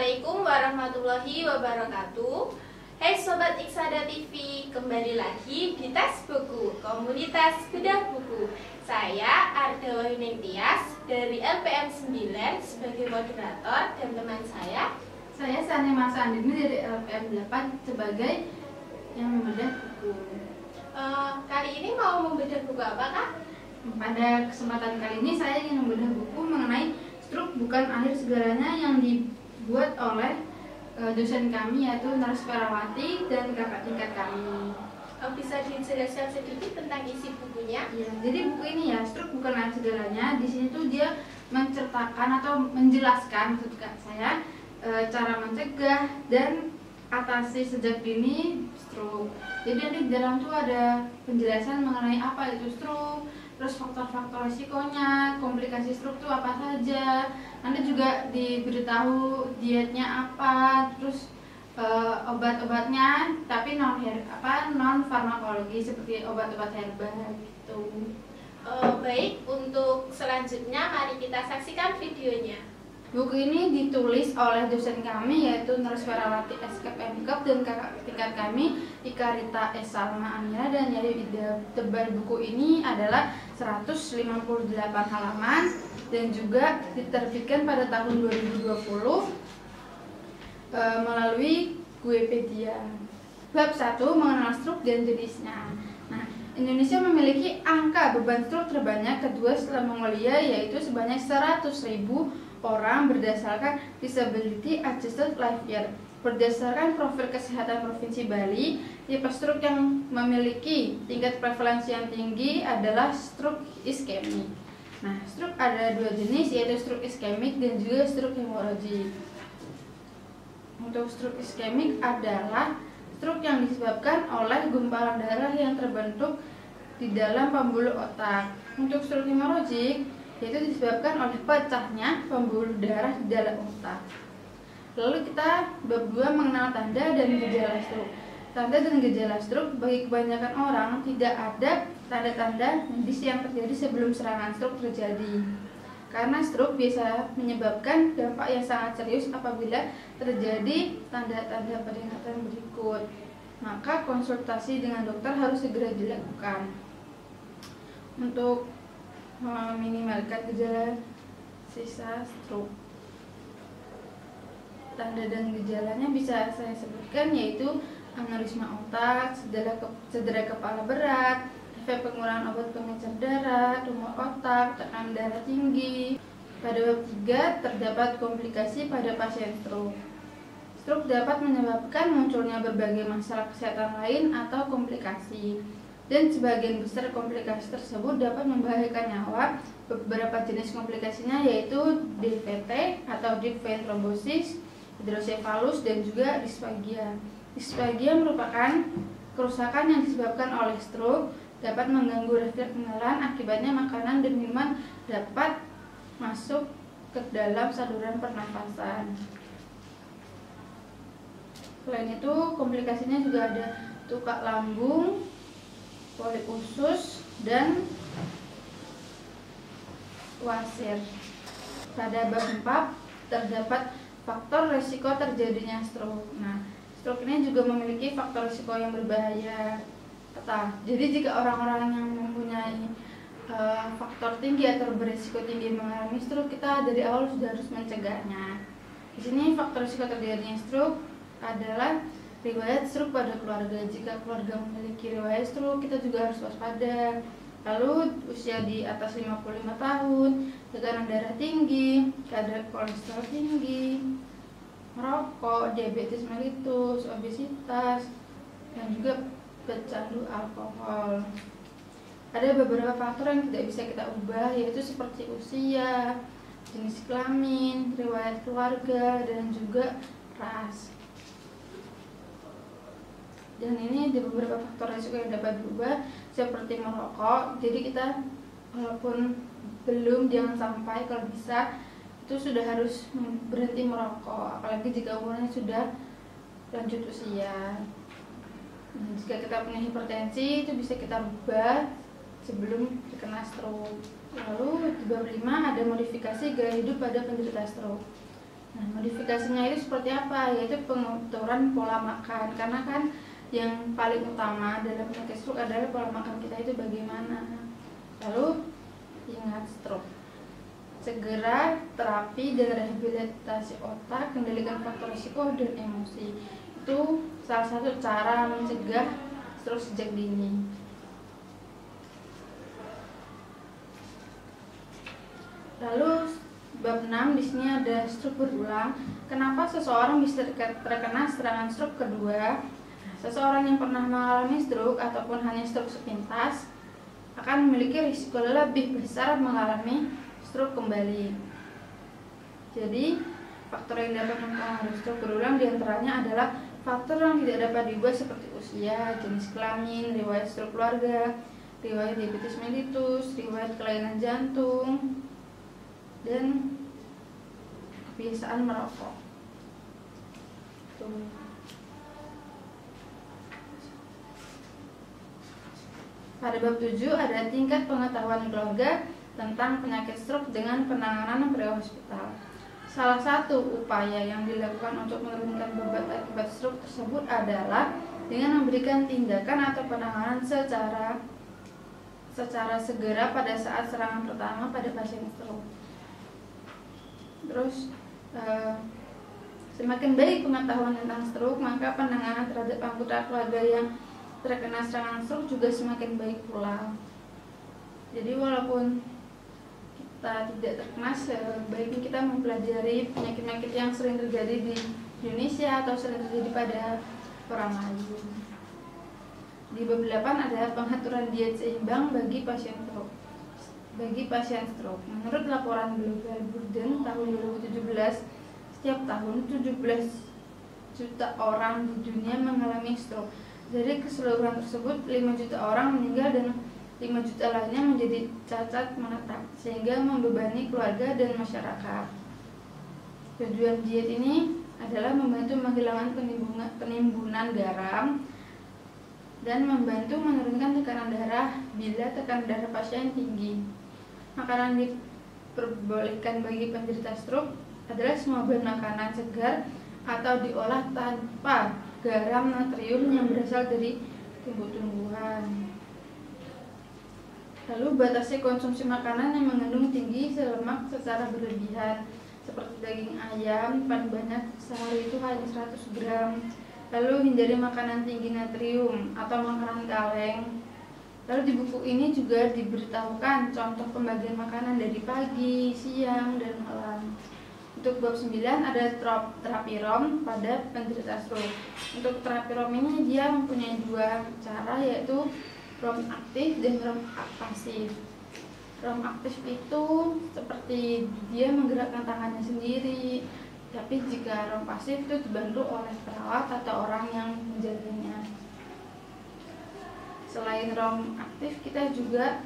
Assalamualaikum warahmatullahi wabarakatuh. Hai Sobat Iksada TV, kembali lagi di Tas Buku, komunitas bedah buku. Saya Arda Wahyuning Tias dari LPM 9 sebagai moderator, dan teman saya Sani Masa Andini dari LPM 8 sebagai yang membedah buku. Kali ini mau membedah buku apa, Kak? Pada kesempatan kali ini saya ingin membedah buku mengenai Struk Bukan Akhir Segalanya yang dibuat oleh dosen kami, yaitu Nurse Ferawati dan kakak tingkat kami. Bisa dijelaskan sedikit tentang isi bukunya? Ya, jadi buku ini ya, Struk Bukan Akhir Segalanya. Di sini tuh dia menceritakan atau menjelaskan, maksud saya, cara mencegah dan atasi sejak dini stroke. Jadi di dalam tuh ada penjelasan mengenai apa itu stroke, terus faktor-faktor risikonya, komplikasi stroke itu apa saja. Nanti juga diberitahu dietnya apa, terus obat-obatnya, tapi non farmakologi seperti obat-obat herbal gitu. Baik, untuk selanjutnya mari kita saksikan videonya. Buku ini ditulis oleh dosen kami, yaitu Nurse Ferawati SKPMK, dan kakak tingkat kami Ika Rita S. Salma Amira, dan jadi tebal buku ini adalah 158 halaman dan juga diterbitkan pada tahun 2020 melalui Guepedia. Bab 1, mengenal stroke dan jenisnya. Nah, Indonesia memiliki angka beban stroke terbanyak kedua setelah Mongolia, yaitu sebanyak 100.000 orang berdasarkan Disability Adjusted Life Year. Berdasarkan profil kesehatan Provinsi Bali, tipe stroke yang memiliki tingkat prevalensi yang tinggi adalah stroke iskemik. Nah, stroke ada dua jenis, yaitu stroke iskemik dan juga stroke hemoragik. Untuk stroke iskemik adalah stroke yang disebabkan oleh gumpalan darah yang terbentuk di dalam pembuluh otak. Untuk stroke hemoragik yaitu disebabkan oleh pecahnya pembuluh darah di dalam otak. Lalu kita bab 2, mengenal tanda dan gejala stroke. Tanda dan gejala stroke bagi kebanyakan orang tidak ada tanda-tanda medis yang terjadi sebelum serangan stroke terjadi. Karena stroke biasa menyebabkan dampak yang sangat serius apabila terjadi tanda-tanda peringatan berikut. Maka konsultasi dengan dokter harus segera dilakukan. Untuk meminimalkan gejala sisa stroke, tanda dan gejalanya bisa saya sebutkan, yaitu aneurisma otak, cedera kepala berat, efek pengurangan obat pengencer darah, tumor otak, tekanan darah tinggi. Pada bab 3 terdapat komplikasi pada pasien stroke. Stroke dapat menyebabkan munculnya berbagai masalah kesehatan lain atau komplikasi, dan sebagian besar komplikasi tersebut dapat membahayakan nyawa. Beberapa jenis komplikasinya yaitu DVT atau deep vein thrombosis, hidrosefalus, dan juga disfagia. Disfagia merupakan kerusakan yang disebabkan oleh stroke, dapat mengganggu refleks pengenalan, akibatnya makanan dan minuman dapat masuk ke dalam saluran pernafasan. Selain itu, komplikasinya juga ada tukak lambung, polip usus, dan wasir. Pada bab 4 terdapat faktor risiko terjadinya stroke. Nah, stroke ini juga memiliki faktor risiko yang berbahaya. Jadi jika orang-orang yang mempunyai faktor tinggi atau berisiko tinggi mengalami stroke, kita dari awal sudah harus mencegahnya. Di sini faktor risiko terjadinya stroke adalah riwayat stroke pada keluarga. Jika keluarga memiliki riwayat stroke, kita juga harus waspada. Lalu usia di atas 55 tahun, tekanan darah tinggi, kadar kolesterol tinggi, merokok, diabetes mellitus, obesitas, dan juga pecandu alkohol. Ada beberapa faktor yang tidak bisa kita ubah, yaitu seperti usia, jenis kelamin, riwayat keluarga, dan juga ras. Dan ini ada beberapa faktor risiko yang dapat berubah, seperti merokok. Jadi kita walaupun belum, jangan sampai, kalau bisa itu sudah harus berhenti merokok, apalagi jika umurnya sudah lanjut usia. Dan jika kita punya hipertensi, itu bisa kita ubah sebelum terkena stroke. Lalu di bab 5 ada modifikasi gaya hidup pada penderita stroke. Nah, modifikasinya itu seperti apa? Yaitu pengaturan pola makan. Karena kan yang paling utama dalam penyakit stroke adalah pola makan kita itu bagaimana. Lalu ingat stroke. Segera terapi dan rehabilitasi otak, kendalikan faktor risiko dan emosi. Itu salah satu cara mencegah stroke sejak dini. Lalu bab 6 di sini ada stroke berulang. Kenapa seseorang bisa terkena serangan stroke kedua? Seseorang yang pernah mengalami stroke ataupun hanya stroke sepintas akan memiliki risiko lebih besar mengalami stroke kembali. Jadi, faktor yang dapat mempengaruhi stroke berulang diantaranya adalah faktor yang tidak dapat diubah seperti usia, jenis kelamin, riwayat stroke keluarga, riwayat diabetes mellitus, riwayat kelainan jantung, dan kebiasaan merokok. Pada bab 7 ada tingkat pengetahuan keluarga tentang penyakit stroke dengan penanganan pre-hospital. Salah satu upaya yang dilakukan untuk menurunkan beban akibat stroke tersebut adalah dengan memberikan tindakan atau penanganan secara segera pada saat serangan pertama pada pasien stroke. Terus semakin baik pengetahuan tentang stroke, maka penanganan terhadap anggota keluarga yang terkena serangan stroke juga semakin baik pula. Jadi walaupun kita tidak terkena, sebaiknya kita mempelajari penyakit-penyakit yang sering terjadi di Indonesia atau sering terjadi pada orang lain. Di bab 8 ada pengaturan diet seimbang bagi pasien stroke. Menurut laporan Global Burden tahun 2017, setiap tahun 17 juta orang di dunia mengalami stroke. Dari keseluruhan tersebut, 5 juta orang meninggal dan 5 juta lainnya menjadi cacat menetap, sehingga membebani keluarga dan masyarakat. Tujuan diet ini adalah membantu menghilangkan penimbunan garam dan membantu menurunkan tekanan darah bila tekanan darah pasien tinggi. Makanan diperbolehkan bagi penderita stroke adalah semua bahan makanan segar atau diolah tanpa garam natrium yang berasal dari tumbuh-tumbuhan. Lalu batasi konsumsi makanan yang mengandung tinggi lemak secara berlebihan, seperti daging ayam paling banyak sehari itu hanya 100 gram. Lalu hindari makanan tinggi natrium atau makanan kaleng. Lalu di buku ini juga diberitahukan contoh pembagian makanan dari pagi, siang, dan malam. Untuk bab 9 ada terapi ROM pada penderita stroke. Untuk terapi ROM ini dia mempunyai dua cara, yaitu ROM aktif dan ROM pasif. ROM aktif itu seperti dia menggerakkan tangannya sendiri, tapi jika ROM pasif itu dibantu oleh perawat atau orang yang menjaganya. Selain ROM aktif, kita juga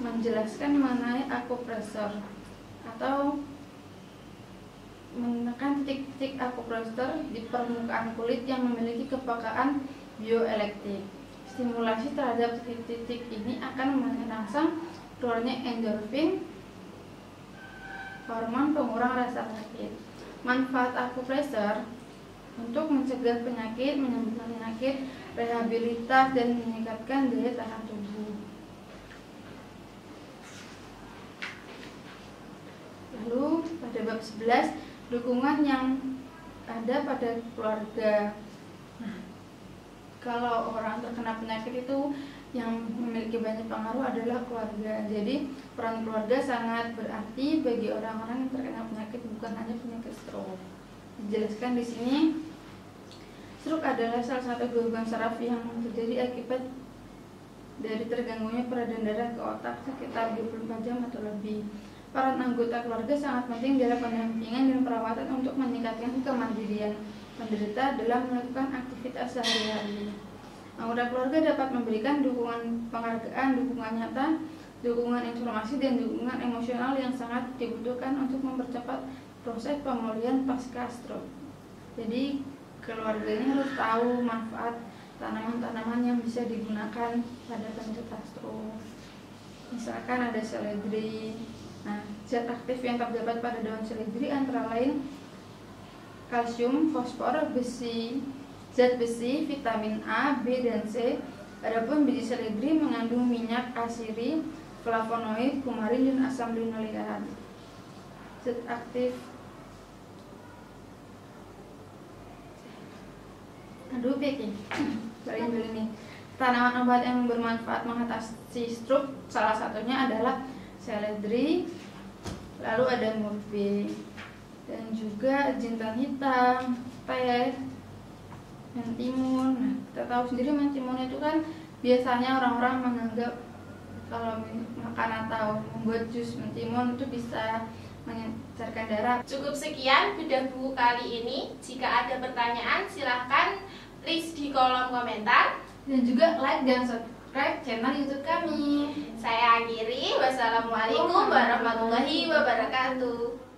menjelaskan mengenai akupresur atau menekan titik-titik akupresur di permukaan kulit yang memiliki kepekaan bioelektrik. Stimulasi terhadap titik-titik ini akan merangsang keluarnya endorfin, hormon pengurang rasa sakit. Manfaat akupresur untuk mencegah penyakit, menyembuhkan penyakit, rehabilitas, dan meningkatkan daya tahan tubuh. Lalu pada bab 11, dukungan yang ada pada keluarga. Nah, kalau orang terkena penyakit itu yang memiliki banyak pengaruh adalah keluarga. Jadi peran keluarga sangat berarti bagi orang-orang yang terkena penyakit, bukan hanya penyakit stroke. Dijelaskan di sini, stroke adalah salah satu gangguan saraf yang terjadi akibat dari terganggunya peredaran darah ke otak sekitar 24 jam atau lebih. Peran anggota keluarga sangat penting dalam pendampingan dan perawatan untuk meningkatkan kemandirian penderita dalam melakukan aktivitas sehari-hari. Anggota keluarga dapat memberikan dukungan penghargaan, dukungan nyata, dukungan informasi, dan dukungan emosional yang sangat dibutuhkan untuk mempercepat proses pemulihan pasca stroke. Jadi keluarganya harus tahu manfaat tanaman-tanaman yang bisa digunakan pada penderita stroke. Misalkan ada seledri. Nah, zat aktif yang terdapat pada daun seledri antara lain kalsium, fosfor, besi, zat besi, vitamin A, B, dan C. Adapun biji seledri mengandung minyak asiri, flavonoid, kumarin, dan asam linoleat. Zat aktif. Aduh, bikin. Balik dulu nih. Tanaman obat yang bermanfaat mengatasi stroke salah satunya adalah seledri, lalu ada murbe, dan juga jintan hitam, teh, mentimun. Nah, kita tahu sendiri mentimun itu kan biasanya orang-orang menganggap kalau makan atau membuat jus mentimun itu bisa mengencerkan darah. Cukup sekian bedah buku kali ini. Jika ada pertanyaan silahkan tulis di kolom komentar. Dan juga like dan subscribe channel YouTube kami. Saya akhiri. Wassalamualaikum warahmatullahi wabarakatuh.